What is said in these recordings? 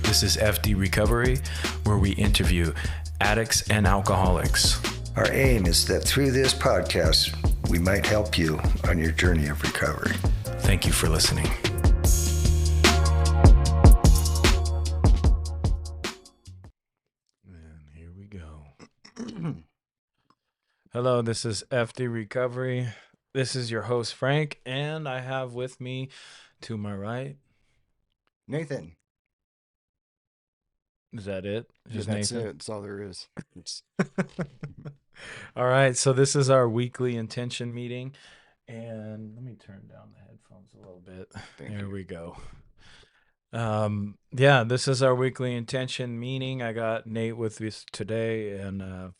This is F.D. Recovery, where we interview addicts and alcoholics. Our aim is that through this podcast, we might help you on your journey of recovery. Thank you for listening. And here we go. Hello, this is F.D. Recovery. This is your host, Frank, and I have with me to my right, Nathan. is that it? Just that's Nathan? It. That's all there is. All right, so this is our weekly intention meeting, and let me turn down the headphones a little bit. There we go. Yeah, this is our weekly intention meeting. I got Nate with us today, and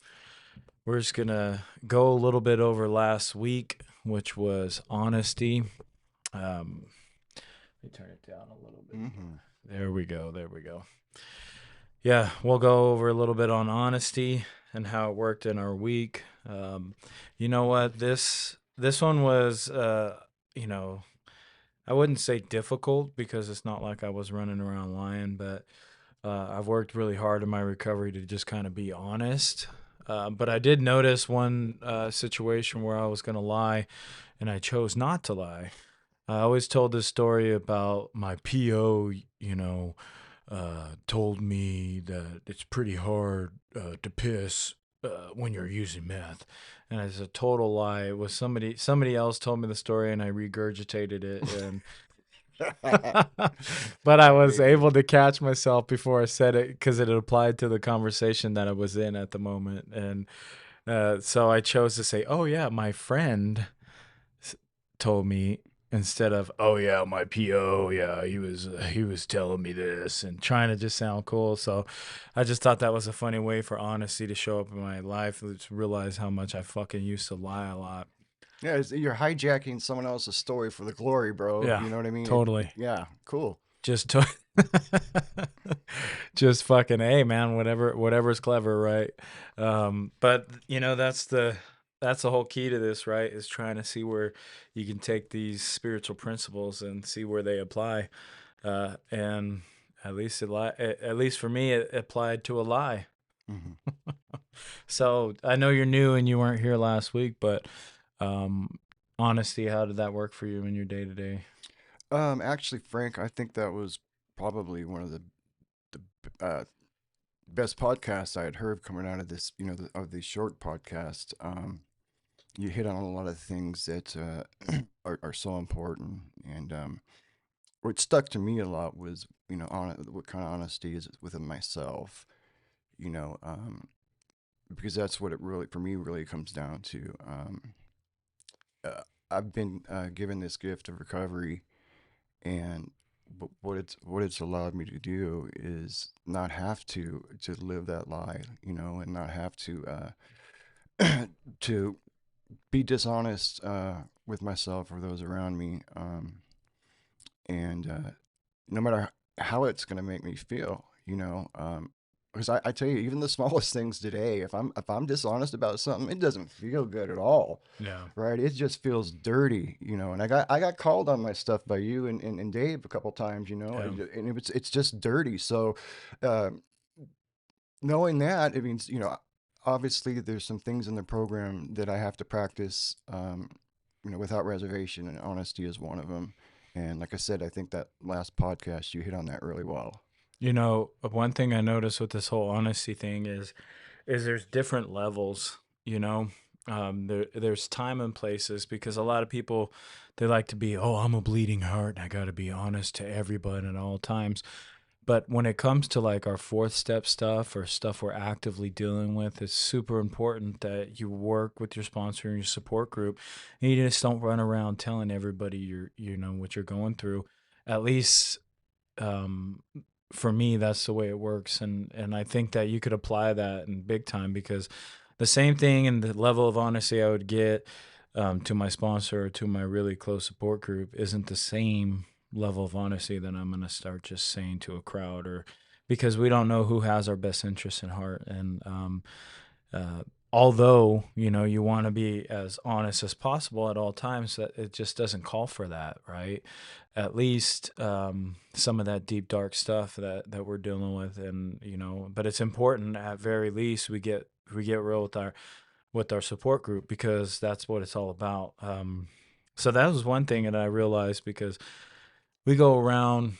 we're just gonna go a little bit over last week, which was honesty. Let me turn it down a little bit. There we go. Yeah, we'll go over a little bit on honesty and how it worked in our week. You know what? This one was, I wouldn't say difficult because it's not like I was running around lying, but I've worked really hard in my recovery to just kind of be honest. But I did notice one situation where I was going to lie, and I chose not to lie. I always told this story about my PO, told me that it's pretty hard to piss when you're using meth. And it's a total lie. It was somebody else told me the story, and I regurgitated it. And but I was able to catch myself before I said it because it applied to the conversation that I was in at the moment. And so I chose to say, "Oh yeah, my friend told me," instead of, "Oh yeah, my PO, yeah, he was telling me this," and trying to just sound cool. So I just thought that was a funny way for honesty to show up in my life, to realize how much I fucking used to lie a lot. Yeah, you're hijacking someone else's story for the glory, bro. Yeah, you know what I mean? Totally. Yeah, cool. Just fucking, hey man, whatever's clever, right? But that's the whole key to this, right? Is trying to see where you can take these spiritual principles and see where they apply. And at least for me, it applied to a lie. Mm-hmm. So I know you're new and you weren't here last week, but honesty, how did that work for you in your day to day? Actually, Frank, I think that was probably one of the best podcasts I had heard coming out of this, of the short podcast. You hit on a lot of things that are so important, and what stuck to me a lot was, what kind of honesty is within myself, because that's what it really, for me, really comes down to. I've been given this gift of recovery, and what it's allowed me to do is not have to live that lie, and not have to to be dishonest with myself or those around me, and no matter how it's going to make me feel, because I tell you, even the smallest things today, if I'm dishonest about something, it doesn't feel good at all. Yeah. Right. It just feels dirty, and I got called on my stuff by you and Dave a couple times, Yeah. and it's just dirty. So knowing that, it means, obviously there's some things in the program that I have to practice, without reservation, and honesty is one of them. And like I said, I think that last podcast, you hit on that really well. One thing I noticed with this whole honesty thing is there's different levels, there's time and places, because a lot of people, they like to be, oh, I'm a bleeding heart and I got to be honest to everybody at all times. But when it comes to like our fourth step stuff or stuff we're actively dealing with, it's super important that you work with your sponsor and your support group, and you just don't run around telling everybody what you're going through. At least, for me, that's the way it works. And I think that you could apply that in big time, because the same thing and the level of honesty I would get to my sponsor or to my really close support group isn't the same level of honesty that I'm going to start just saying to a crowd, or because we don't know who has our best interests in heart. And although, you want to be as honest as possible at all times, that it just doesn't call for that, right? at least some of that deep dark stuff that we're dealing with, and but it's important at very least we get real with our support group, because that's what it's all about. So that was one thing that I realized, because we go around,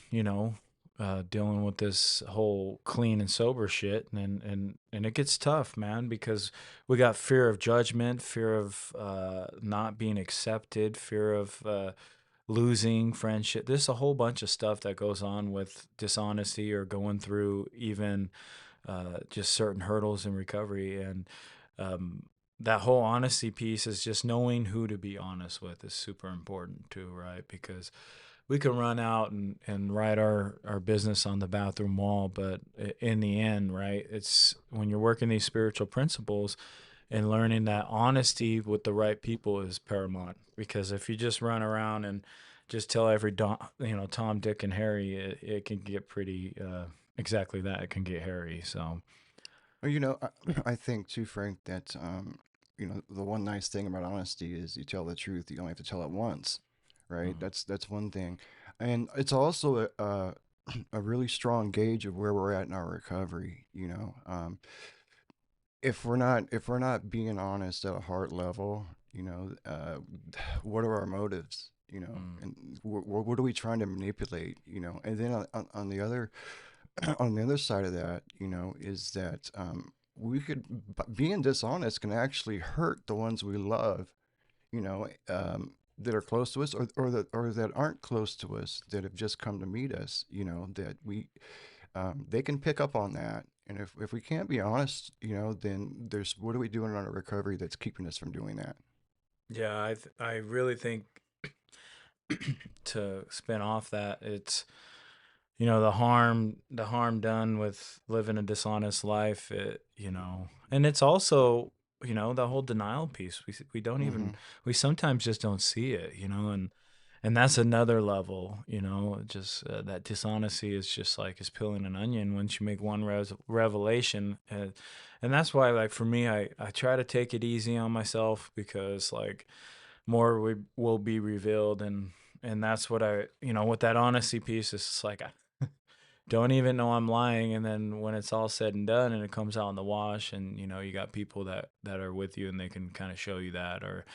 dealing with this whole clean and sober shit, and it gets tough, man, because we got fear of judgment, fear of not being accepted, fear of losing friendship. There's a whole bunch of stuff that goes on with dishonesty, or going through even just certain hurdles in recovery. And um, that whole honesty piece is just knowing who to be honest with is super important too, right? Because we can run out and write our business on the bathroom wall, but in the end, right, it's when you're working these spiritual principles and learning that honesty with the right people is paramount. Because if you just run around and just tell every Tom, Dick, and Harry, it can get pretty exactly that. It can get hairy. So Well, I think too, Frank, that the one nice thing about honesty is you tell the truth. You only have to tell it once, right? mm, That's one thing, and it's also a really strong gauge of where we're at in our recovery. If we're not being honest at a heart level, what are our motives? mm, And what are we trying to manipulate? And then on the other on the other side of that, is that being dishonest can actually hurt the ones we love, that are close to us, or that aren't close to us, that have just come to meet us, that they can pick up on that. And if we can't be honest, then there's what are we doing in our recovery that's keeping us from doing that? yeah, I really think to spin off that, it's the harm done with living a dishonest life, and it's also the whole denial piece. We don't Mm-hmm. even, we sometimes just don't see it, and that's another level, just that dishonesty is just like is peeling an onion once you make one revelation. And that's why, like, for me, I try to take it easy on myself, because like more will be revealed. And that's what with that honesty piece, it's just like I don't even know I'm lying. And then when it's all said and done and it comes out in the wash, and you got people that are with you, and they can kind of show you that. Or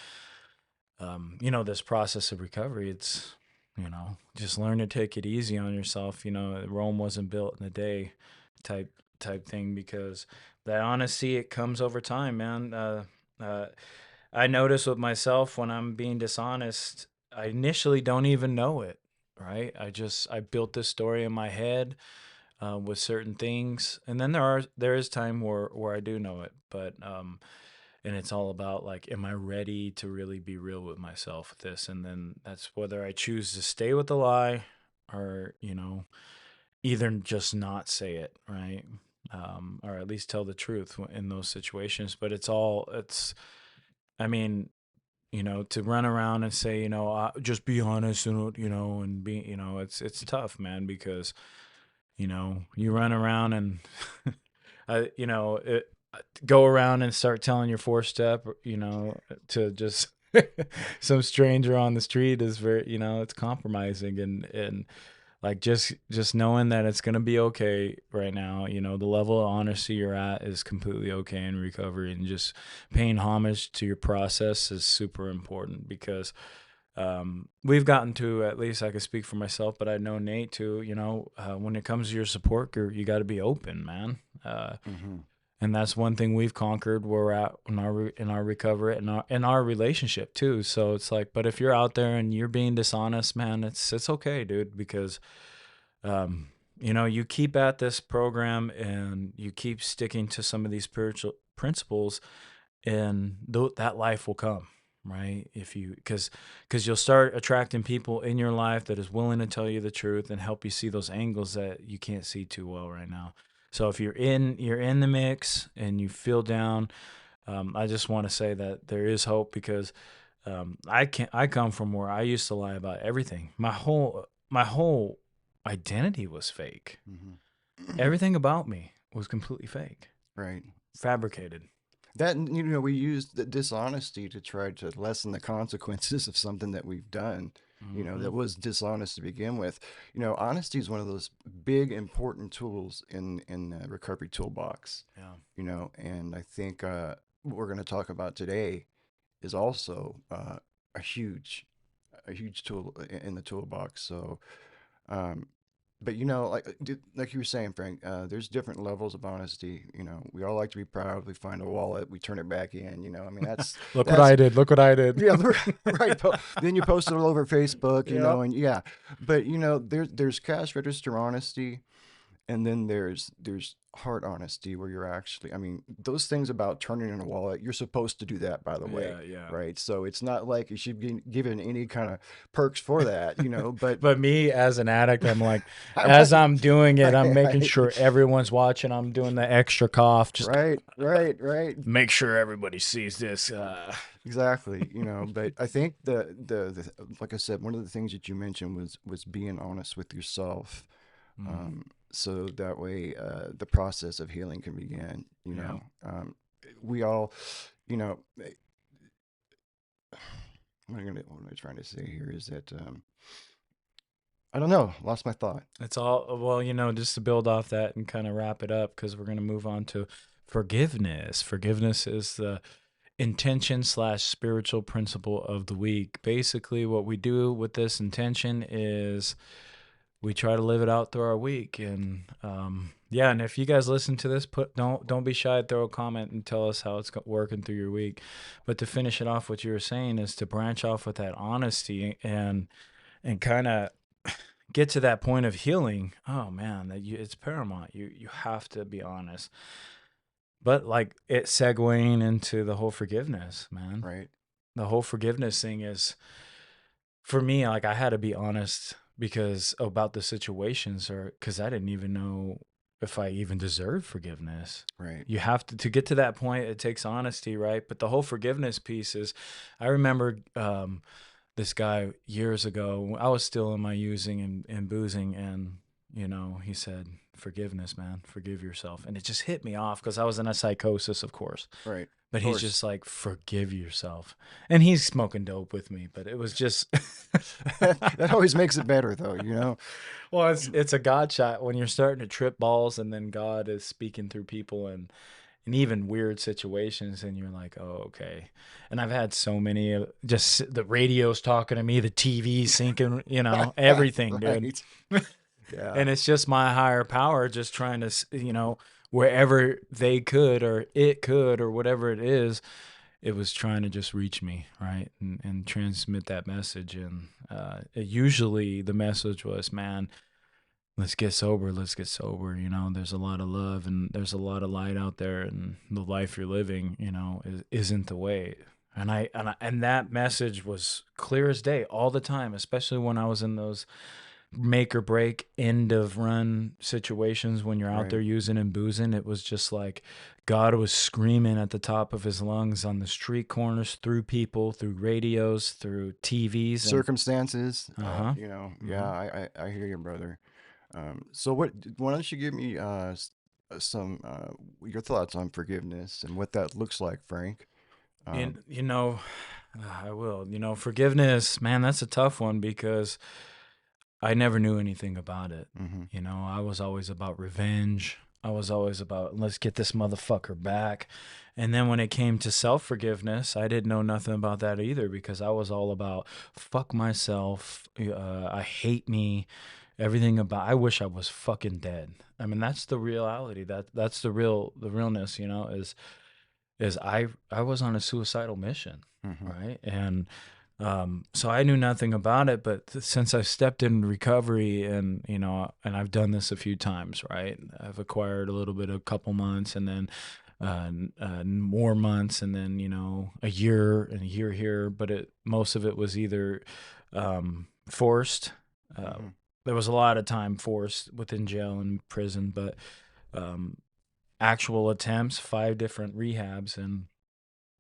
this process of recovery, it's just learn to take it easy on yourself. Rome wasn't built in a day, type thing, because that honesty, it comes over time, man. Uh, I notice with myself, when I'm being dishonest, I initially don't even know it. Right? I built this story in my head with certain things, and then there is time where I do know it. But and it's all about, like, am I ready to really be real with myself with this? And then that's whether I choose to stay with the lie, or either just not say it, right? Or at least tell the truth in those situations. But it's I mean, to run around and say, just be honest, and be, it's tough, man, because you run around and go around and start telling your four step, to just some stranger on the street, is very, it's compromising. And like, just knowing that it's gonna be okay right now. The level of honesty you're at is completely okay in recovery, and just paying homage to your process is super important, because we've gotten to, at least I can speak for myself, but I know Nate too. When it comes to your support group, you got to be open, man. Mm-hmm. And that's one thing we've conquered where we're at in our recovery, and in our relationship too. So it's like, but if you're out there and you're being dishonest, man, it's okay, dude, because um, you keep at this program, and you keep sticking to some of these spiritual principles, and that life will come, right? If you because you'll start attracting people in your life that is willing to tell you the truth and help you see those angles that you can't see too well right now. So if you're in the mix and you feel down, I just want to say that there is hope, because I come from where I used to lie about everything. My whole identity was fake. Mm-hmm. Everything about me was completely fake, Right. fabricated. That, we use the dishonesty to try to lessen the consequences of something that we've done. that was dishonest to begin with. Honesty is one of those big, important tools in the recovery toolbox. Yeah. And I think what we're going to talk about today is also a huge, a huge tool in the toolbox. So, um, but like you were saying, Frank, there's different levels of honesty. We all like to be proud. We find a wallet, we turn it back in. I mean, Look what that's I did. Look what I did. yeah, right. Then you post it all over Facebook, Yep. and yeah. But there's cash register honesty, and then there's heart honesty where you're actually, I mean, those things about turning in a wallet, you're supposed to do that, by the way, Yeah, yeah. right? So it's not like you should be given any kind of perks for that, but But me as an addict, I'm like, as right, I'm doing it, I'm making right, sure everyone's watching. I'm doing the extra cough. Just right. make sure everybody sees this. Exactly, but I think the like I said, one of the things that you mentioned was being honest with yourself, so that way the process of healing can begin. Yeah. We all, you know, what am I trying to say here is that I don't know, lost my thought. It's all, well, just to build off that and kind of wrap it up, because we're going to move on to forgiveness. Forgiveness is the intention/spiritual principle of the week. Basically, what we do with this intention is we try to live it out through our week. And yeah, and if you guys listen to this, don't be shy, throw a comment and tell us how it's working through your week. But to finish it off, what you were saying is to branch off with that honesty and kind of get to that point of healing. Oh man, it's paramount. You have to be honest. But like it segueing into the whole forgiveness, man. Right. The whole forgiveness thing is, for me, like I had to be honest because about the situations, or because I didn't even know if I even deserved forgiveness. Right. You have to get to that point. It takes honesty, right? But the whole forgiveness piece is, I remember this guy years ago. I was still in my using and boozing, and he said, "Forgiveness, man, forgive yourself." And it just hit me off because I was in a psychosis, of course. Right. But Of he's course. just like, "Forgive yourself," and he's smoking dope with me. But it was just, That always makes it better, though. well, it's a God shot when you're starting to trip balls, and then God is speaking through people and even weird situations, and you're like, "Oh, okay." And I've had so many just the radio's talking to me, the TV syncing, everything, dude. Right. Yeah. And it's just my higher power just trying to, wherever they could or it could or whatever it is, it was trying to just reach me, right? And transmit that message. And usually the message was, man, let's get sober. Let's get sober. There's a lot of love and there's a lot of light out there, and the life you're living, isn't the way. And that message was clear as day all the time, especially when I was in those make or break end of run situations when you're out Right. there using and boozing. It was just like God was screaming at the top of his lungs on the street corners, through people, through radios, through TVs. Circumstances. Uh-huh. Yeah, I hear you, brother. So why don't you give me some your thoughts on forgiveness and what that looks like, Frank? And, I will. Forgiveness, man, that's a tough one because I never knew anything about it. Mm-hmm. I was always about revenge. I was always about, let's get this motherfucker back. And then when it came to self-forgiveness, I didn't know nothing about that either, because I was all about fuck myself. I hate me. Everything about, I wish I was fucking dead. I mean, that's the reality. That's the realness, is I was on a suicidal mission, Mm-hmm. right? And so I knew nothing about it, but since I've stepped in recovery, and and I've done this a few times, right? I've acquired a little bit, a couple months, and then more months, and then a year and a year here. But most of it was either forced. Mm-hmm. There was a lot of time forced within jail and prison, but actual attempts, 5 different rehabs, and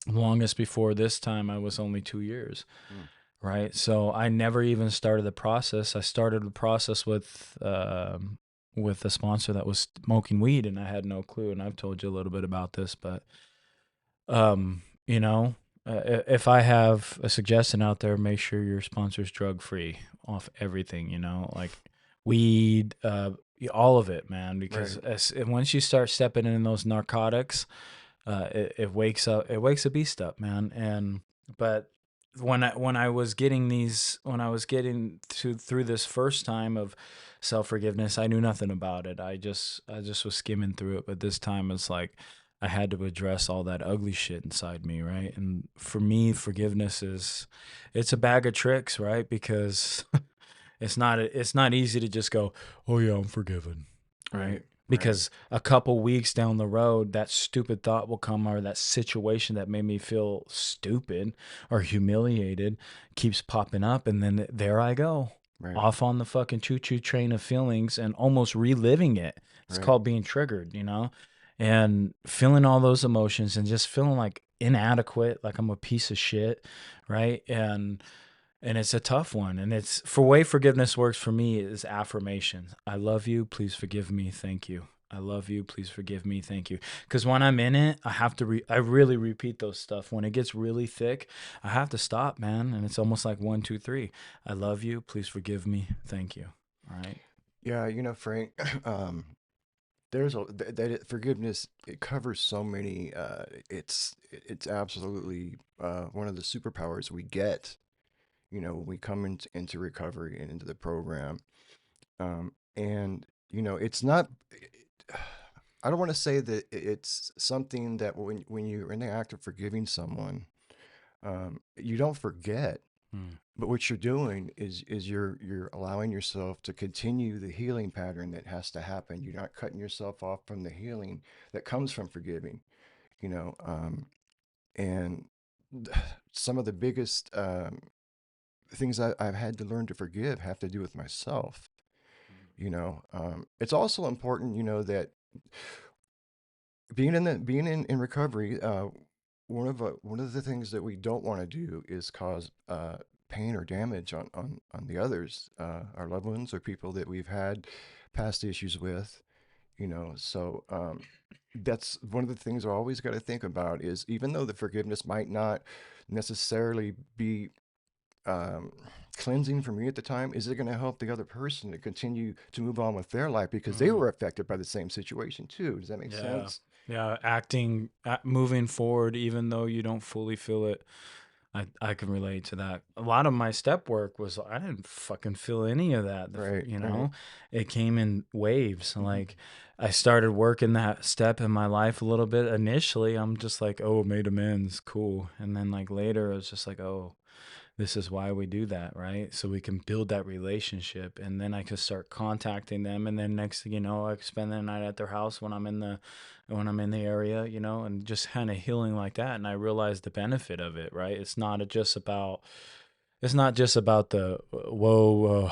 longest before this time I was only 2 years. Right. So I never even started the process. I started the process with a sponsor that was smoking weed, and I had no clue. And I've told you a little bit about this, but if I have a suggestion out there, make sure your sponsor's drug free off everything, like weed, all of it, man. Because Right. once you start stepping in those narcotics, it wakes a beast up, man. And but when I was getting through this first time of self forgiveness, I knew nothing about it. I just was skimming through it, but this time it's like I had to address all that ugly shit inside me, right? And for me, forgiveness it's a bag of tricks, right? Because it's not easy to just go, "Oh yeah, I'm forgiven." Right? Right. Right. Because a couple weeks down the road, that stupid thought will come, or that situation that made me feel stupid or humiliated keeps popping up, and then there I go, Right. off on the fucking choo-choo train of feelings and almost reliving it. It's Right. called being triggered, and feeling all those emotions and just feeling like inadequate, like I'm a piece of shit, right? And it's a tough one. And it's for way forgiveness works for me is affirmation. I love you. Please forgive me. Thank you. I love you. Please forgive me. Thank you. Because when I'm in it, I have to, I really repeat those stuff. When it gets really thick, I have to stop, man. And it's almost like 1, 2, 3. I love you. Please forgive me. Thank you. All right. Yeah, Frank, there's forgiveness. It covers so many. It's absolutely one of the superpowers we get. When we come into recovery and into the program. And it's not. I don't want to say that it's something that when you're in the act of forgiving someone, you don't forget. Mm. But what you're doing is you're allowing yourself to continue the healing pattern that has to happen. You're not cutting yourself off from the healing that comes from forgiving. You know, and some of the biggest things I've had to learn to forgive have to do with myself. It's also important, that being in recovery, one of the things that we don't want to do is cause pain or damage on the others, our loved ones or people that we've had past issues with. So that's one of the things I always got to think about is even though the forgiveness might not necessarily be um, cleansing for me at the time, is it going to help the other person to continue to move on with their life because they Mm. were affected by the same situation too? Does that make Yeah. sense? Yeah. Moving forward, even though you don't fully feel it. I can relate to that. A lot of my step work was I didn't fucking feel any of that. Right, right. It came in waves. Mhm. Like I started working that step in my life a little bit. Initially, I'm just like, oh, made amends, cool. And then like later, it was just like, oh, this is why we do that, right? So we can build that relationship, and then I could start contacting them, and then next thing you know, I could spend the night at their house when I'm in the area, and just kind of healing like that. And I realized the benefit of it, right? It's not just about the whoa,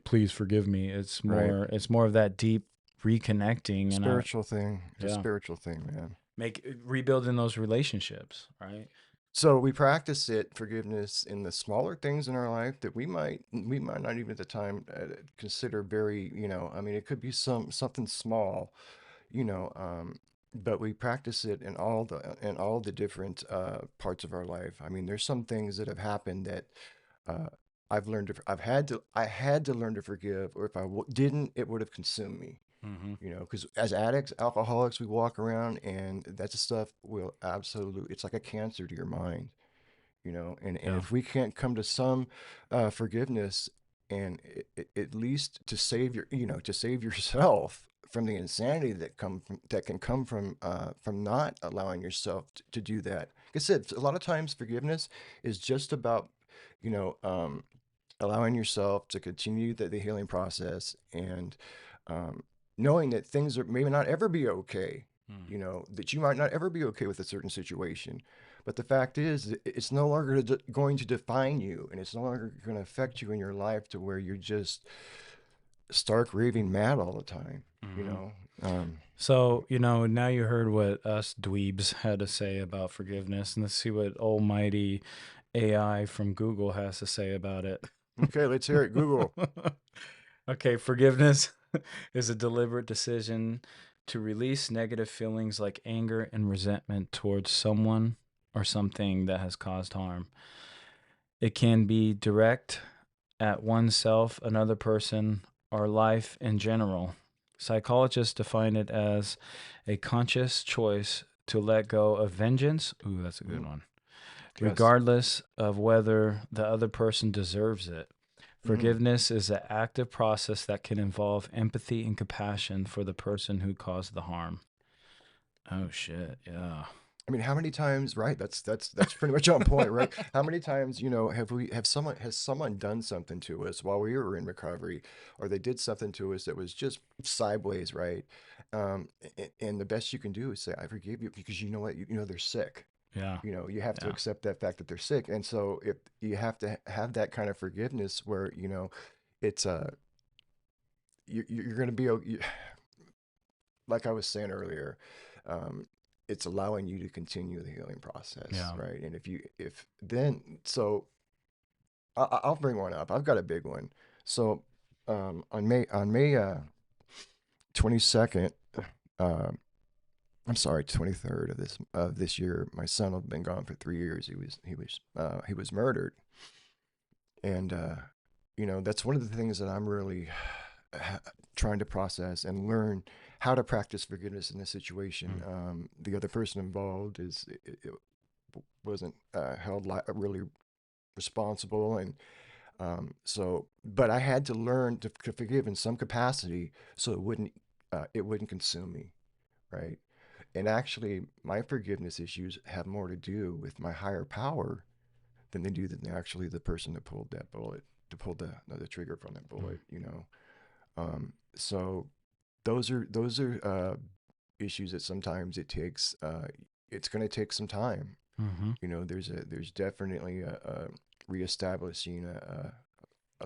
please forgive me. It's Right. more it's more of that deep reconnecting, and I Spiritual thing. It's a yeah, spiritual thing, man. make rebuilding those relationships, right? So we practice forgiveness in the smaller things in our life that we might not even at the time consider very, I mean, it could be something small, you know, um, but we practice it in all the different parts of our life. I mean, there's some things that have happened that uh, I had to learn to forgive, or if I didn't, it would have consumed me. Mm-hmm. Because as addicts, alcoholics, we walk around and that stuff will absolutely, it's like a cancer to your mind, and Yeah. if we can't come to some forgiveness and at least to save yourself from the insanity that can come from not allowing yourself to do that. Like I said, a lot of times forgiveness is just about, you know, um, allowing yourself to continue the healing process and um, knowing that things are maybe not ever be okay, Mm. that you might not ever be okay with a certain situation. But the fact is, it's no longer going to define you, and it's no longer going to affect you in your life to where you're just stark raving mad all the time, you Mm-hmm. know? Um, So, now you heard what us dweebs had to say about forgiveness, and let's see what almighty AI from Google has to say about it. okay, let's hear it. Google. Okay, forgiveness is a deliberate decision to release negative feelings like anger and resentment towards someone or something that has caused harm. It can be direct at oneself, another person, or life in general. Psychologists define it as a conscious choice to let go of vengeance. Ooh, that's a good Mm. one. Yes. Regardless of whether the other person deserves it. Mm. Forgiveness is an active process that can involve empathy and compassion for the person who caused the harm. Oh shit, yeah. I mean, how many times, right? That's pretty much on point, right? How many times, has someone done something to us while we were in recovery, or they did something to us that was just sideways, right? And the best you can do is say, "I forgive you," because you know what, they're sick. Yeah. You have to Yeah. accept that fact that they're sick, and so if you have to have that kind of forgiveness, where it's you're going to be like I was saying earlier, um, it's allowing you to continue the healing process, Yeah. right? And if then, so I'll bring one up. I've got a big one. So on May 22nd, uh, I'm sorry, 23rd of this year, my son had been gone for 3 years. He was murdered, and that's one of the things that I'm really trying to process and learn how to practice forgiveness in this situation. Mm. The other person involved it wasn't held really responsible, and but I had to learn to forgive in some capacity, so it wouldn't consume me, right? And actually, my forgiveness issues have more to do with my higher power than they do than actually the person that pulled that bullet, to pull the trigger from that Mm. bullet. So those are issues that sometimes it's going to take some time. Mm-hmm. There's definitely a reestablishing a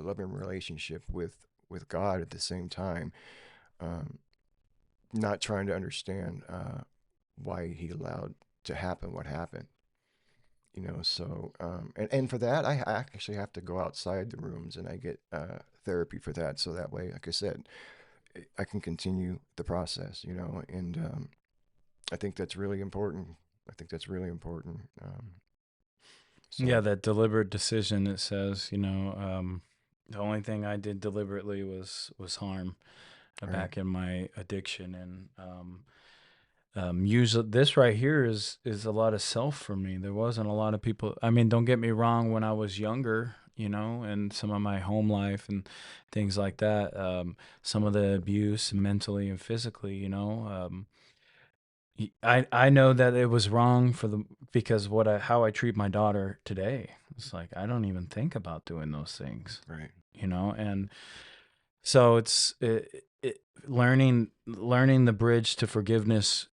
loving relationship with God at the same time. Um, Not trying to understand why He allowed to happen what happened. So and for that, I actually have to go outside the rooms, and I get therapy for that, so that way, like I said, I can continue the process. And I think that's really important. I think that's really important. Yeah, So that deliberate decision. It says, the only thing I did deliberately was harm right, back in my addiction, and usually this right here is a lot of self for me. There wasn't a lot of people. I mean, don't get me wrong. When I was younger, and some of my home life and things like that, some of the abuse mentally and physically, I know that it was wrong because how I treat my daughter today. It's like I don't even think about doing those things, right, and so learning the bridge to forgiveness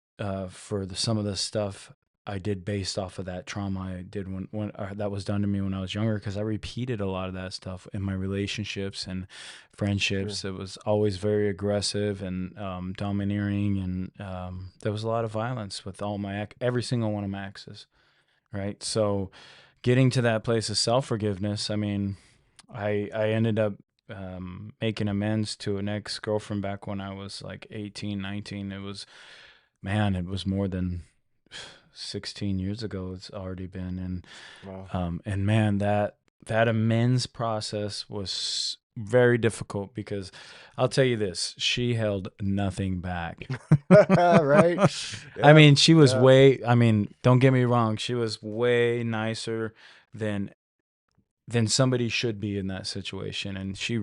for some of the stuff I did based off of that trauma I did when that was done to me when I was younger, because I repeated a lot of that stuff in my relationships and sure, friendships. It was always very aggressive and domineering, and there was a lot of violence with every single one of my exes. Right, so getting to that place of self forgiveness. I mean, I ended up making amends to an ex girlfriend back when I was like 18, 19. It was more than 16 years ago. It's already been. well, And man, that amends process was very difficult, because I'll tell you this, she held nothing back. right, I yeah, mean, yeah, don't get me wrong, she was way nicer than somebody should be in that situation, and she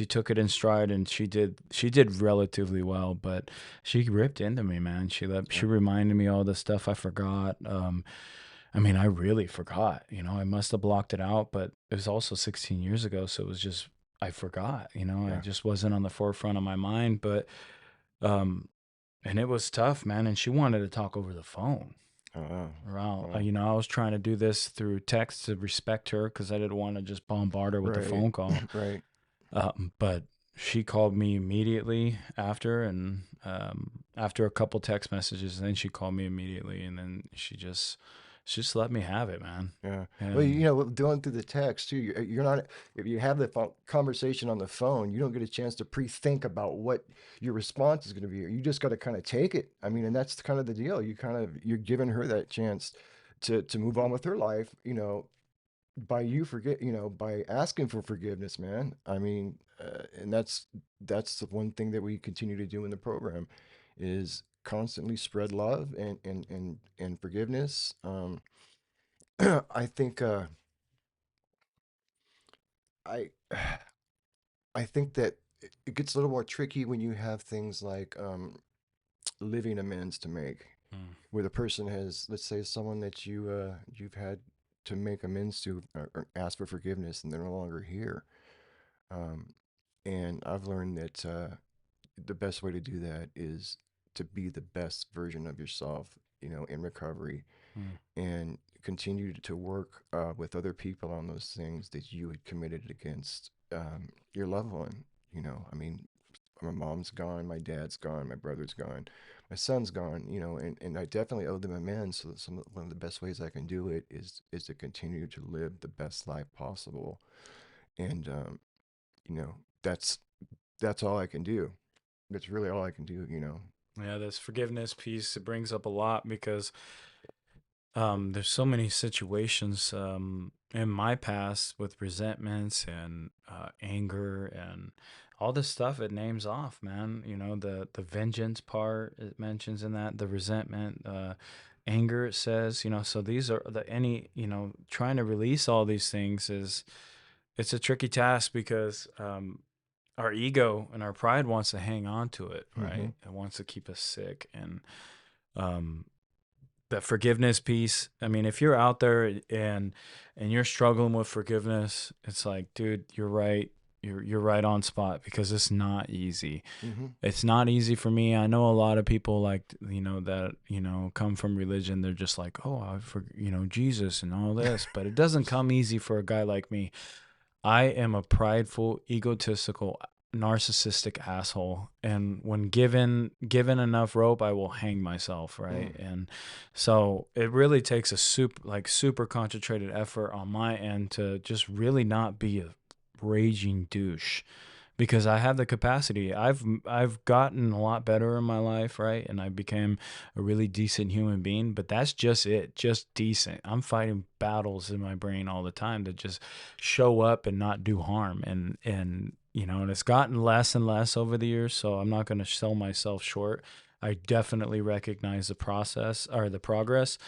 took it in stride, and she did relatively well, but she ripped into me, man. yeah, She reminded me all the stuff I forgot. I mean, I really forgot, I must have blocked it out, but it was also 16 years ago, so it was just I forgot, I yeah. just wasn't on the forefront of my mind. But um and it was tough, man, and she wanted to talk over the phone. Oh, Wow. well, I was trying to do this through text to respect her, because I didn't want to just bombard her with a right, phone call. right. But she called me immediately after, and after a couple text messages, then she called me immediately, and then she just let me have it, man. Yeah. Well, And doing through the text too, you're not, if you have the conversation on the phone, you don't get a chance to pre-think about what your response is going to be. You just got to kind of take it. I mean, and that's kind of the deal. You're giving her that chance to move on with her life, by by asking for forgiveness, man. I mean, and that's the one thing that we continue to do in the program is constantly spread love and forgiveness. I think I I think that it gets a little more tricky when you have things like living amends to make, Mm. where the person has, let's say, someone that you've had to make amends to, or ask for forgiveness, and they're no longer here. Um, and I've learned that the best way to do that is to be the best version of yourself, in recovery, Mm. and continue to work with other people on those things that you had committed against your loved one. I mean, my mom's gone, my dad's gone, my brother's gone, my son's gone, and I definitely owe them amends. So one of the best ways I can do it is to continue to live the best life possible. And you know, that's that's all I can do. That's really all I can do. Yeah, this forgiveness piece, it brings up a lot because there's so many situations in my past with resentments and anger and all this stuff. It names off, man. The vengeance part it mentions in that, the resentment, anger. It says, so these are the any trying to release all these things is it's a tricky task because our ego and our pride wants to hang on to it, Hmm. right? It wants to keep us sick and um that forgiveness piece. I mean, if you're out there and you're struggling with forgiveness, it's like, dude, you're right. You're right on spot because it's not easy. Hmm. It's not easy for me. I know a lot of people like, that, come from religion. They're just like, oh, Jesus and all this, but it doesn't come easy for a guy like me. I am a prideful, egotistical, narcissistic asshole, and when given enough rope, I will hang myself, right? Mm. And so it really takes a super concentrated effort on my end to just really not be a raging douche because I have the capacity. I've gotten a lot better in my life, right? And I became a really decent human being, but that's just it, just decent. I'm fighting battles in my brain all the time to just show up and not do harm. And it's gotten less and less over the years, so I'm not going to sell myself short. I definitely recognize the process or the progress,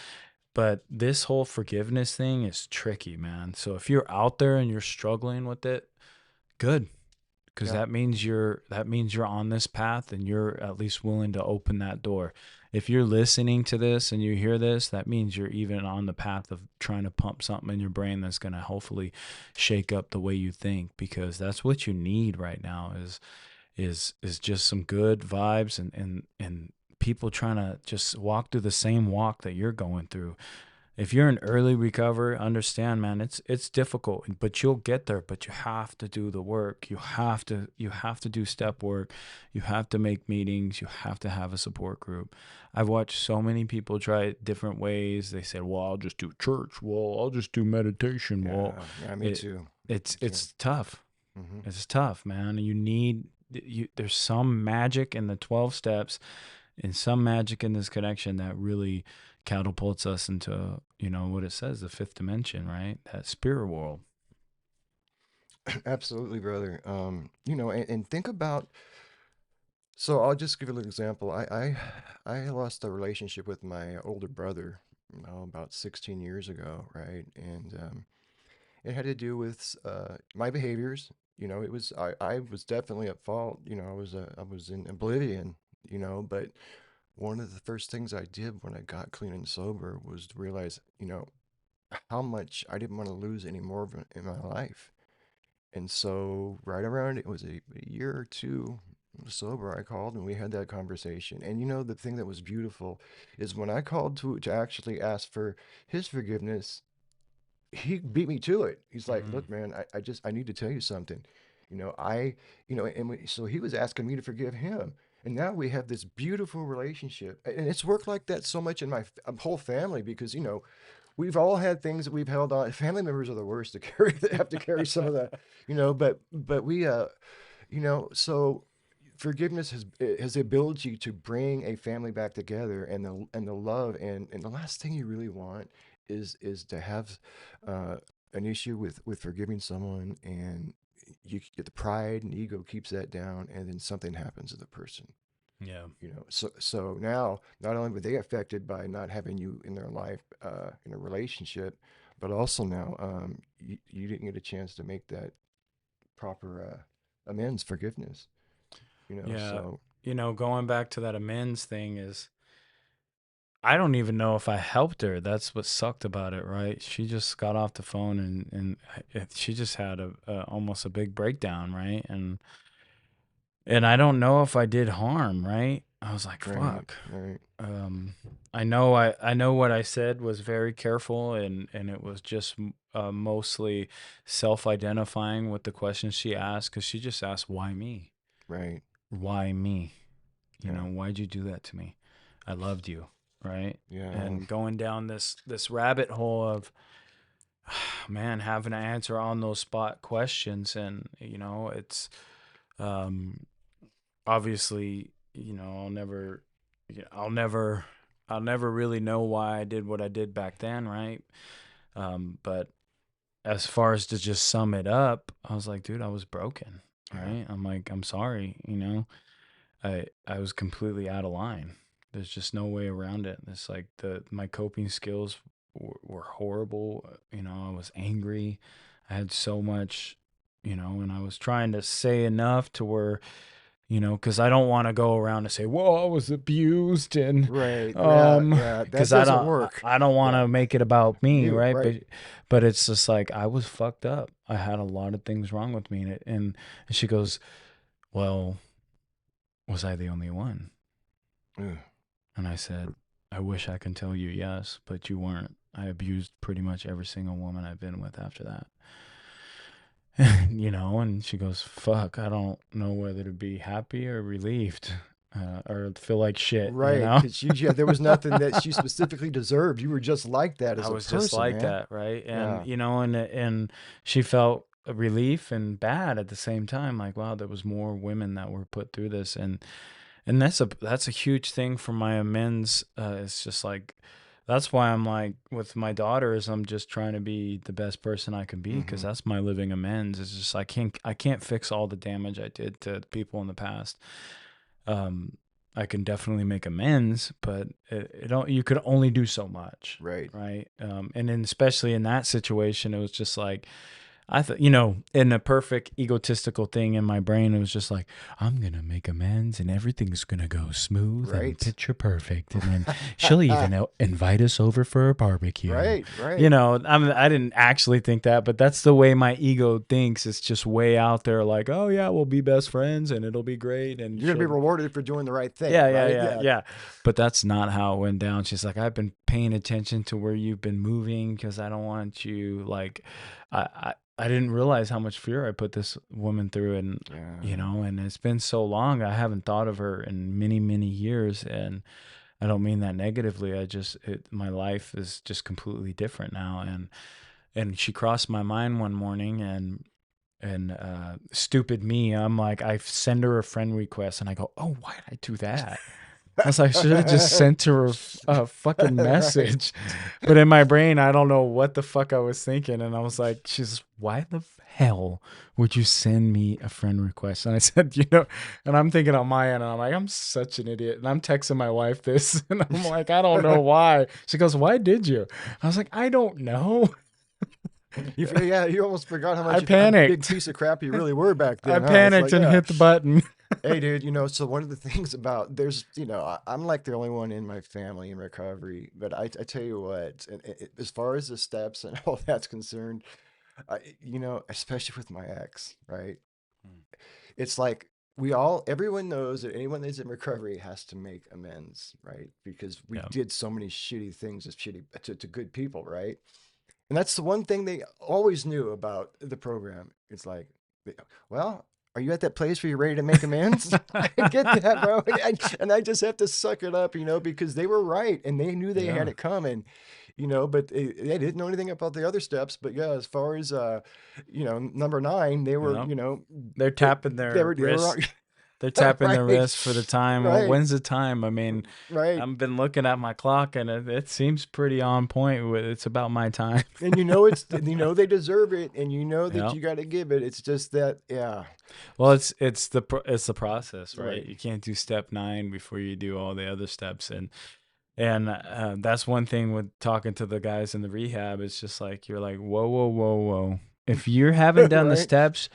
but this whole forgiveness thing is tricky, man. So if you're out there and you're struggling with it, good, because Yeah. that means you're on this path and you're at least willing to open that door. If you're listening to this and you hear this, that means you're even on the path of trying to pump something in your brain that's going to hopefully shake up the way you think, because that's what you need right now is just some good vibes and people trying to just walk through the same walk that you're going through. If you're in early recovery, understand, man, it's difficult, but you'll get there. But you have to do the work. You have to do step work. You have to make meetings. You have to have a support group. I've watched so many people try it different ways. They said, "Well, I'll just do church. Well, I'll just do meditation." Well, Yeah. Yeah. Me it too. it's Me too. it's tough. Hmm. It's tough, man. There's some magic in the 12 steps and some magic in this connection that really catapults us into, what it says, the fifth dimension, right? That spirit world. Absolutely, brother. And think about. So I'll just give you an example. I lost a relationship with my older brother, about 16 years ago, right? And it had to do with my behaviors. I was definitely at fault. I was in oblivion. But one of the first things I did when I got clean and sober was to realize, how much I didn't want to lose any more of it in my life. And so, right around it was a year or two sober, I called and we had that conversation. And the thing that was beautiful is when I called to actually ask for his forgiveness, he beat me to it. He's like, Mm. "Look, man, I need to tell you something. So he was asking me to forgive him. And now we have this beautiful relationship. And it's worked like that so much in my whole family because, we've all had things that we've held on. Family members are the worst to carry. They have to carry some of the, but we, so forgiveness has the ability to bring a family back together, and the love, and the last thing you really want is to have an issue with forgiving someone, and you get the pride and ego keeps that down, and then something happens to the person. Yeah. So now not only were they affected by not having you in their life in a relationship, but also now you didn't get a chance to make that proper amends, forgiveness. Yeah. So Going back to that amends thing is, I don't even know if I helped her. That's what sucked about it, right? She just got off the phone and she just had almost a big breakdown, right? And I don't know if I did harm, right? I was like, right, fuck. right, Um, I know what I said was very careful, and it was just mostly self-identifying with the questions she asked, because she just asked, why me? right. Why me? Yeah, Why'd you do that to me? I loved you, right? yeah, And going down this rabbit hole of, man, having to answer on those spot questions, and it's um obviously, I'll never I'll never really know why I did what I did back then, right? But as far as to just sum it up, I was like, dude, I was broken, yeah. right? I'm like, I'm sorry, I was completely out of line. There's just no way around it. It's like my coping skills were horrible. I was angry. I had so much, and I was trying to say enough to where, because I don't want to go around and say, "Well, I was abused," and Right. Yeah, yeah. That because doesn't work. I don't want Yeah. to make it about me, You, right? right. But it's just like, I was fucked up. I had a lot of things wrong with me, and she goes, "Well, was I the only one?" Ugh. And I said, "I wish I could tell you yes, but you weren't. I abused pretty much every single woman I've been with after that." And she goes, "Fuck, I don't know whether to be happy or relieved, or feel like shit, Right. Because yeah, there was nothing that she specifically deserved. You were just like that I as a was just person, like man. that, right? And Yeah. and she felt a relief and bad at the same time. Like, wow, there was more women that were put through this, and that's a huge thing for my amends. It's just like, that's why I'm like, with my daughters, I'm just trying to be the best person I can be, because Hmm. that's my living amends. It's just, I can't fix all the damage I did to people in the past. Um, I can definitely make amends, but it don't. You could only do so much, Right. right? And then especially in that situation, it was just like, I thought, in a perfect egotistical thing in my brain, it was just like, I'm going to make amends and everything's going to go smooth and Right. picture perfect. And then she'll even invite us over for a barbecue. Right. Right. I didn't actually think that, but that's the way my ego thinks. It's just way out there, like, oh, yeah, we'll be best friends and it'll be great. And You're gonna be she'll, rewarded for doing the right thing, yeah, yeah, right? yeah, Yeah. yeah. But that's not how it went down. She's like, I've been paying attention to where you've been moving, because I don't want you, like, I didn't realize how much fear I put this woman through, and Yeah. and it's been so long. I haven't thought of her in many, many years, and I don't mean that negatively. My life is just completely different now, and she crossed my mind one morning, and stupid me, I'm like, I send her a friend request, and I go, oh, why did I do that? I was like, should have just sent her a fucking Right. message. But in my brain, I don't know what the fuck I was thinking. And I was like, why the hell would you send me a friend request? And I said, and I'm thinking on my end, and I'm like, I'm such an idiot. And I'm texting my wife this, and I'm like, I don't know why. She goes, why did you? I was like, I don't know. Yeah, you almost forgot how I much a big panicked. piece of crap you really were back I then, huh? It's panicked like, and yeah. hit the button. Hey, dude, so one of the things about I'm like the only one in my family in recovery, but I tell you what, as far as the steps and all that's concerned, especially with my ex, right? It's like everyone knows that anyone that's in recovery has to make amends, right? Because we Yeah. did so many shitty things as to good people, right? And that's the one thing they always knew about the program. It's like, well, are you at that place where you're ready to make amends? I get that, bro. And I just have to suck it up, because they were right and they knew they had Yeah. it coming, but they didn't know anything about the other steps. But yeah, as far as, number 9, they were, Yeah. They're they, tapping they their were, they were, wrists. They're tapping their Right. wrist for the time. Well, Right. when's the time? I mean, Right. I've been looking at my clock, and it seems pretty on point. It's about my time. And they deserve it, and you know that Yeah. you got to give it. It's just that, yeah. Well, it's the process, right? Right. You can't do step 9 before you do all the other steps, and that's one thing with talking to the guys in the rehab. It's just like you're like, whoa, whoa, whoa, whoa. If you haven't done the Right. steps,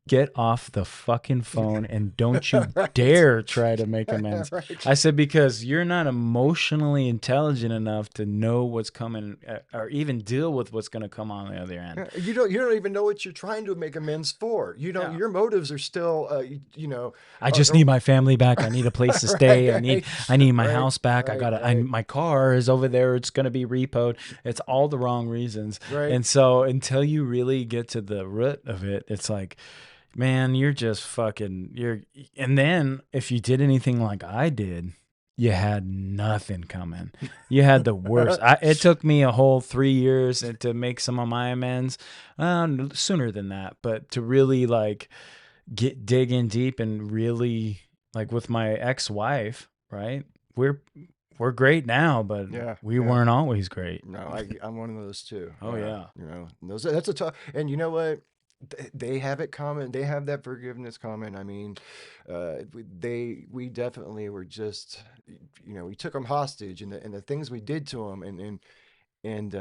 get off the fucking phone and don't you Right. dare try to make amends. Right. I said, because you're not emotionally intelligent enough to know what's coming, or even deal with what's going to come on the other end. You don't even know what you're trying to make amends for. Yeah. Your motives are still I just need my family back. I need a place to stay. right. I need my Right. house back. Right. My car is over there. It's going to be repoed. It's all the wrong reasons. Right. And so until you really get to the root of it, it's like, man, you're just and then if you did anything like I did, you had nothing coming. You had the worst. It took me a whole 3 years to make some of my amends. Sooner than that, but to really like dig in deep and really, like, with my ex-wife, right? We're great now, but Yeah. we Yeah. weren't always great. No, I'm one of those too. Oh yeah. That's a tough. And you know what? They have it common. They have that forgiveness common. I mean, we definitely were just, we took them hostage, and the things we did to them, and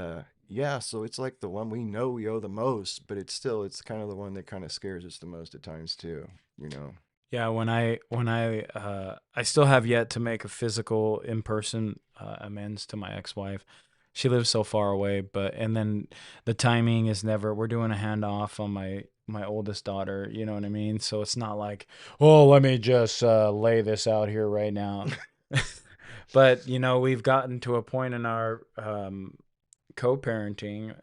yeah. So it's like the one we know we owe the most, but it's kind of the one that kind of scares us the most at times too. You know. Yeah, I still have yet to make a physical in-person amends to my ex-wife. She lives so far away, and then the timing is never. We're doing a handoff on my oldest daughter, you know what I mean? So it's not like, oh, let me just lay this out here right now. But we've gotten to a point in our co-parenting.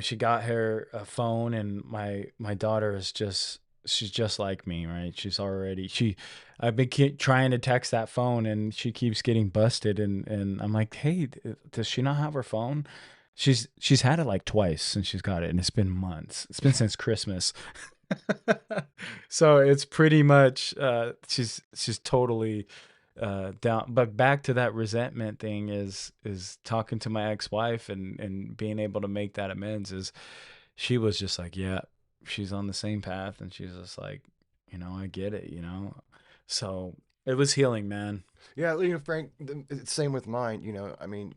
She got her a phone, and my daughter is she's just like me, right? I've been trying to text that phone, and she keeps getting busted, and I'm like, hey, does she not have her phone? She's had it like twice since she's got it, and it's been months. It's been since Christmas. So it's pretty much she's totally down. But back to that resentment thing is talking to my ex-wife and being able to make that amends. Is she was just like, yeah, she's on the same path, and she's just like, I get it. So it was healing, man. Yeah, Frank. Same with mine. I mean,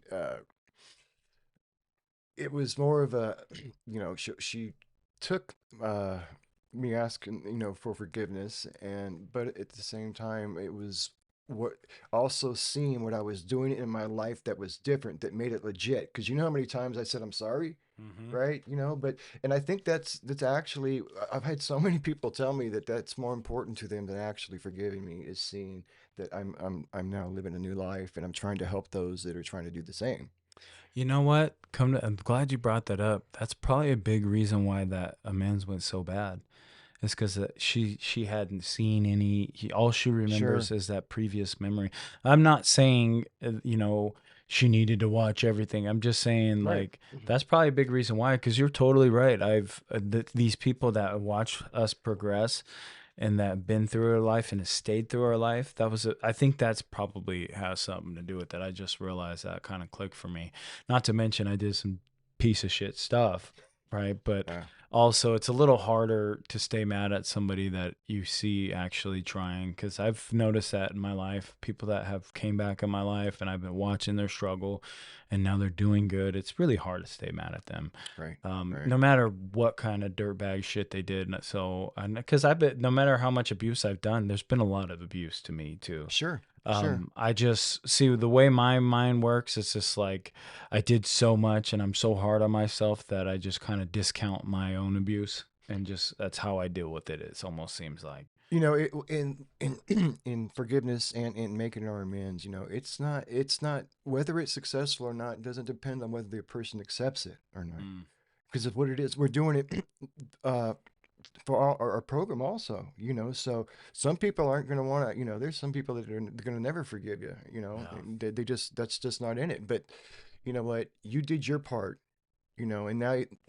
it was more of a, she took me asking, for forgiveness, but at the same time, it was what also seeing what I was doing in my life that was different, that made it legit. Because you know how many times I said I'm sorry, Mm-hmm. right? And I think that's actually, I've had so many people tell me that that's more important to them than actually forgiving me, is seeing that I'm now living a new life, and I'm trying to help those that are trying to do the same. You know what? I'm glad you brought that up. That's probably a big reason why that amends went so bad. It's because she hadn't seen any. All she Sure. remembers is that previous memory. I'm not saying she needed to watch everything. I'm just saying, Right. like, that's probably a big reason why. Because you're totally right. I've these people that watch us progress and that have been through our life and have stayed through our life. I think that's probably has something to do with it. I just realized that kind of clicked for me. Not to mention I did some piece of shit stuff, right? But Yeah. also it's a little harder to stay mad at somebody that you see actually trying, because I've noticed that in my life, people that have came back in my life and I've been watching their struggle and now they're doing good. It's really hard to stay mad at them, Right. no matter what kind of dirtbag shit they did. So, because I've been, no matter how much abuse I've done, there's been a lot of abuse to me too. Sure. Sure. I just see the way my mind works. It's just like I did so much and I'm so hard on myself that I just kind of discount my own abuse, and just that's how I deal with it. It almost seems like. In forgiveness and in making our amends, it's not whether it's successful or not. It doesn't depend on whether the person accepts it or not. Mm. Because of what it is, we're doing it uh, for our program also. So some people aren't going to want to. There's some people that are going to never forgive you. Yeah. They just, that's just not in it. But you know what? You did your part. And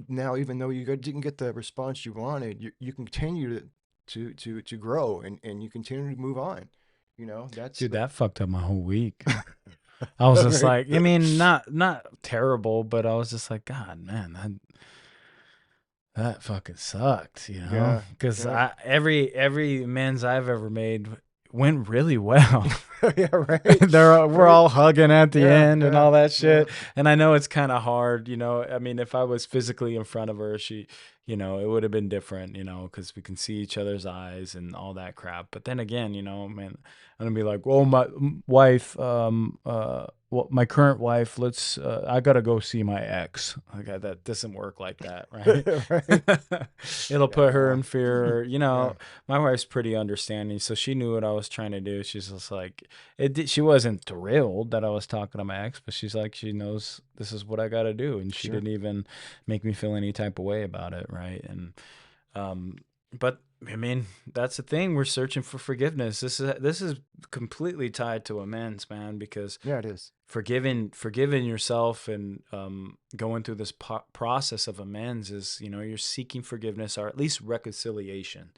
now even though didn't get the response you wanted, you continue to grow, and you continue to move on. You know, that's Dude, that fucked up my whole week. I was just right. like, I mean, not terrible, but I was just like, God, man, that fucking sucked, you know? Yeah, Because yeah. every amends I've ever made went really well. Yeah, right, We're right. all hugging at the Yeah, end and yeah, all that yeah. shit. And I know it's kind of hard, you know. I mean, if I was physically in front of her, she, you know, it would have been different, you know, because we can see each other's eyes and all that crap. But then again, you know, man, I'm gonna be like, "Oh, my wife, well, my current wife, I gotta go see my ex." Okay, that doesn't work like that, right? Right. It'll put her Yeah. in fear. You Yeah. know, my wife's pretty understanding, so she knew what I was trying to do. She's just like, she wasn't thrilled that I was talking to my ex, but she's like, she knows this is what I got to do, and she Sure. didn't even make me feel any type of way about it, right? And um, but I mean, that's the thing. We're searching for forgiveness. This is completely tied to amends, man, because Yeah, it is. forgiving yourself and going through this process of amends is, you know, you're seeking forgiveness or at least reconciliation,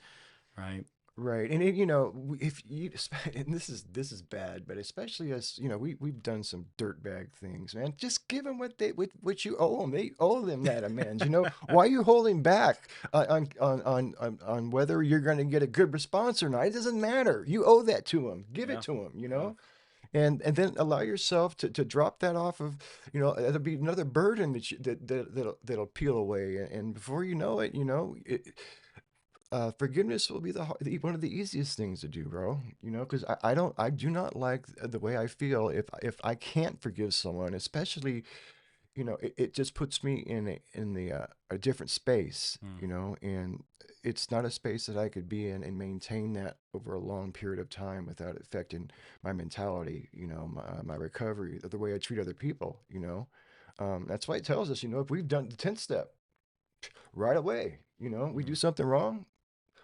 right? Right. And it, you know, if you and this is bad, but especially as, you know, we've done some dirtbag things, man. Just give them what you owe them. They owe them that amends. You know, why are you holding back on whether you're going to get a good response or not? It doesn't matter. You owe that to them. Give it Yeah. to them, you Yeah. know? And then allow yourself to drop that off of, you know, it'll be another burden that'll peel away, and before you know it, you know, forgiveness will be one of the easiest things to do, bro. You know, because I do not like the way I feel if I can't forgive someone, especially, you know, it just puts me a different space, Mm. you know, and it's not a space that I could be in and maintain that over a long period of time without affecting my mentality, you know, my recovery, the way I treat other people, you know. That's why it tells us, you know, if we've done the 10th step right away, you know, we do Mm. something wrong,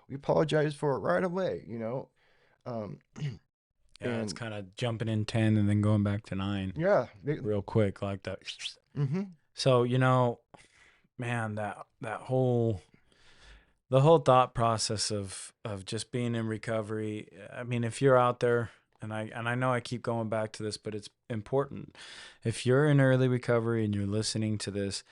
we apologize for it right away, you know. Um, Yeah, it's and kind of jumping in 10 and then going back to 9 yeah, real quick like that. mm-hmm, So, you know, man, the whole thought process of just being in recovery. I mean, if you're out there, and I know I keep going back to this, but it's important. If you're in early recovery and you're listening to this,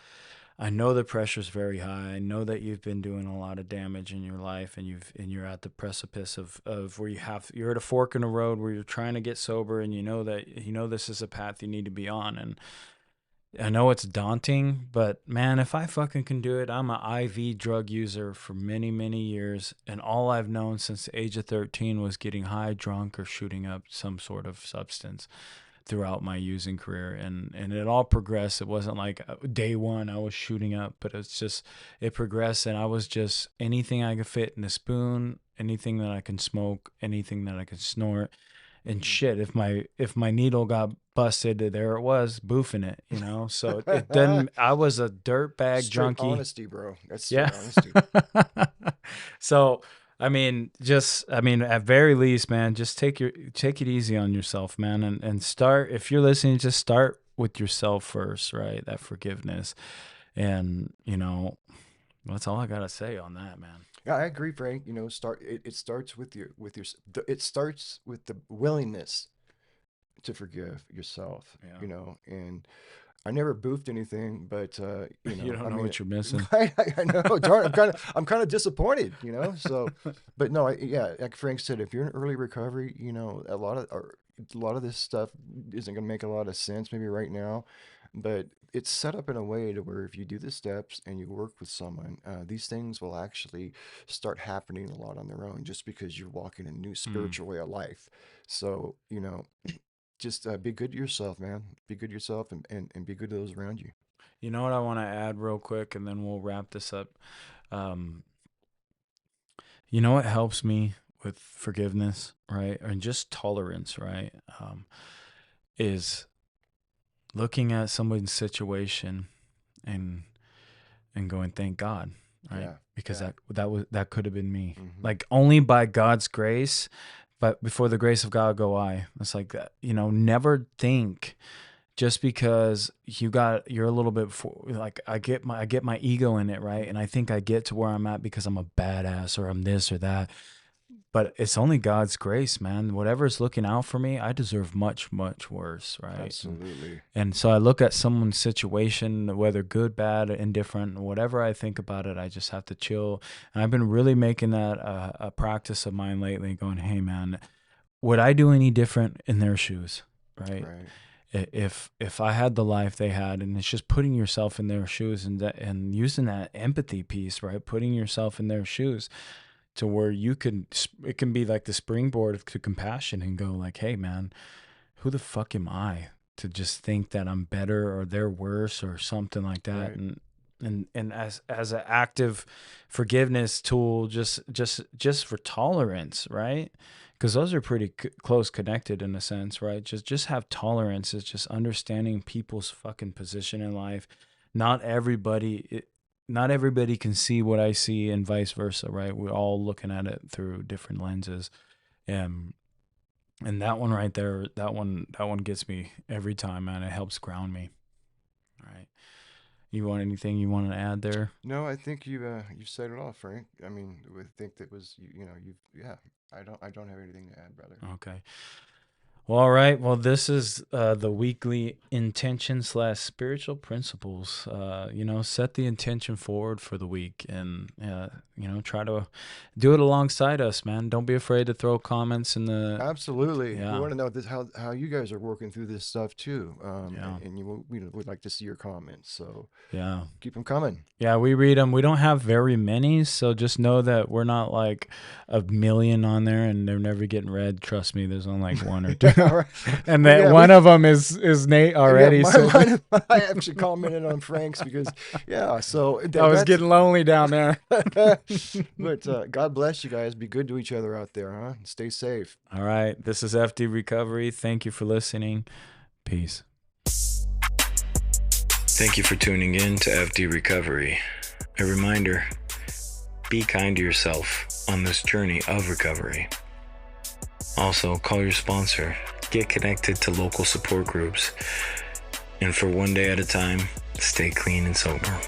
I know the pressure's very high. I know that you've been doing a lot of damage in your life, and you're at the precipice of where you're at a fork in the road where you're trying to get sober, and you know this is a path you need to be on. And I know it's daunting, but man, if I fucking can do it, I'm an IV drug user for many, many years, and all I've known since the age of 13 was getting high, drunk, or shooting up some sort of substance throughout my using career, and it all progressed. It wasn't like day one I was shooting up, but it's just it progressed, and I was just anything I could fit in a spoon, anything that I can smoke, anything that I could snort, and mm-hmm. shit, if my needle got busted, there it was boofing it, you know. So it didn't. I was a dirtbag Straight junkie. honesty, bro. That's Yeah. straight honesty. So I mean, at very least, man, just take it easy on yourself, man, and start. If you're listening, just start with yourself first, right? That forgiveness, and you know, that's all I gotta say on that, man. Yeah, I agree, Frank. You know, it starts it starts with the willingness to forgive yourself, Yeah. you know, and I never boofed anything, but you You know, don't I know mean, what you're missing. I know, darn, I'm kind of disappointed, you know. So, but no, yeah, like Frank said, if you're in early recovery, you know, a lot of this stuff isn't going to make a lot of sense maybe right now, but it's set up in a way to where if you do the steps and you work with someone, these things will actually start happening a lot on their own, just because you're walking a new Mm. spiritual way of life. So, you know, just be good to yourself, man. Be good to yourself, and be good to those around you. You know what I want to add real quick, and then we'll wrap this up. Um, you know what helps me with forgiveness, right, and just tolerance, right? Is looking at someone's situation and going, thank God, right? Yeah, Because yeah. that could have been me. Hmm. Like only by God's grace, but before the grace of God go I. It's like that, you know, never think just because you're a little bit like I get my ego in it, right? And I think I get to where I'm at because I'm a badass or I'm this or that. But it's only God's grace, man. Whatever's looking out for me, I deserve much, much worse, right? Absolutely. And so I look at someone's situation, whether good, bad, indifferent, whatever I think about it, I just have to chill. And I've been really making that a practice of mine lately, going, hey, man, would I do any different in their shoes, right? If I had the life they had, and it's just putting yourself in their shoes and using that empathy piece, right? Putting yourself in their shoes to where it can be like the springboard to compassion and go like, hey man, who the fuck am I to just think that I'm better or they're worse or something like that. Right. And as an active forgiveness tool, just for tolerance, right? Because those are pretty close connected in a sense, right? Just have tolerance. It's just understanding people's fucking position in life. Not everybody can see what I see, and vice versa, right? We're all looking at it through different lenses. And that one right there, that one gets me every time, man. It helps ground me. All right. You want anything you want to add there? No, I think you said it all, Frank. I mean, I think that was I don't have anything to add, brother. Okay. Well, all right. Well, this is the weekly intention / spiritual principles. Set the intention forward for the week, and try to do it alongside us, man. Don't be afraid to throw comments in the. Absolutely. Yeah. We want to know this how you guys are working through this stuff too. Yeah. And we'd like to see your comments. So Yeah. keep them coming. Yeah, we read them. We don't have very many, so just know that we're not like a million on there, and they're never getting read. Trust me, there's only like one or two. And that one of them is Nate already. Yeah, I actually commented on Frank's because so I was getting lonely down there. But God bless you guys. Be good to each other out there, huh? Stay safe. All right. This is F.D. Recovery. Thank you for listening. Peace. Thank you for tuning in to F.D. Recovery. A reminder, be kind to yourself on this journey of recovery. Also, call your sponsor. Get connected to local support groups. And for one day at a time, stay clean and sober.